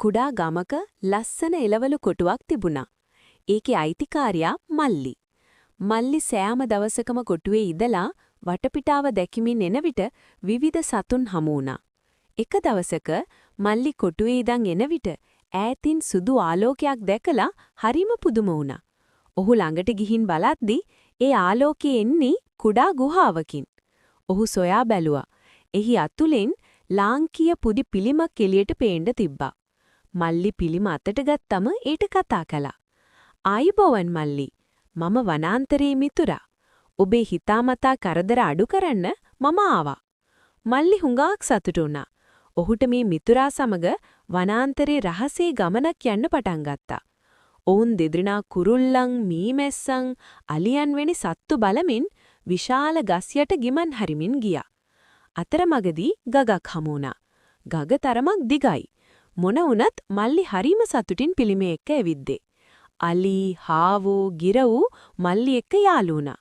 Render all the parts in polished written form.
කුඩා ගමක ලස්සන එළවලු කොටුවක් තිබුණා. ඒකේ අයිතිකාරයා මල්ලි. මල්ලි සෑම දවසකම කොටුවේ ඉඳලා වටපිටාව දැකීමින් එන විට විවිධ සතුන් හමු වුණා. එක දවසක මල්ලි කොටුවේ ඉඳන් එන විට ඈතින් සුදු ආලෝකයක් දැකලා හරිම පුදුම වුණා. ඔහු ළඟට ගිහින් බලද්දි ඒ ආලෝකය එන්නේ කුඩා ගුහාවකින්. ඔහු සොයා බැලුවා. එහි අතුලෙන් ලාංකීය පුඩි පිළිමක් එළියට පේන්න තිබ්බා. මල්ලි පිළිම අතට ගත්තම ඊට කතා කළා. "ආයිබෝවන් මල්ලි. මම වනාන්තරයේ මිතුරා. ඔබේ හිතාමතා කරදර අඩු කරන්න මම ආවා." මල්ලි හුඟක් සතුටු වුණා. ඔහුට මේ මිතුරා සමග වනාන්තරේ රහසේ ගමනක් යන්න පටන් ගත්තා. ඔවුන් දෙදෙනා කුරුල්ලන්, මීමැස්සන්, අලියන් වැනි සත්තු බලමින් විශාල ගස් යට ගිමන් හරිමින් ගියා. අතරමඟදී ගගක් හමු වුණා. ගග තරමක් දිගයි. මොන වුණත් මල්ලි හරිම සතුටින් පිළිමේ එක්ක ඇවිද්දේ. අලි, හාවෝ, ගිරව් මල්ලි එක්ක යාළු වුණා.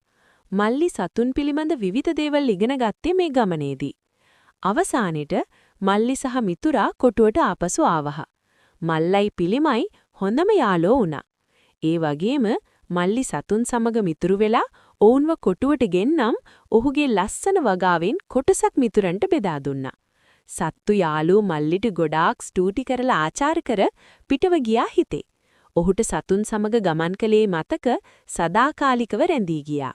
මල්ලි සතුන් පිළිබඳ විවිධ දේවල් ඉගෙන ගත්තේ මේ ගමනේදී. අවසානෙට මල්ලි සහ මිතුරා කොටුවට ආපසු ආවහ. මල්ලයි පිළිමයි හොඳම යාළුවෝ වුණා. ඒ වගේම මල්ලි සතුන් සමග මිතුරු වෙලා ඔවුන්ව කොටුවට ගෙන්නම් ඔහුගේ ලස්සන වගාවෙන් කොටසක් මිතුරන්ට බෙදා දුන්නා. සත්තු යාළුවෝ මල්ලිට ගොඩාක් ස්තුති කරලා ආචාර කර පිටව ගියා හිතේ. ඔහුට සතුන් සමග ගමන් කළේ මතක සදාකාලිකව රැඳී ගියා.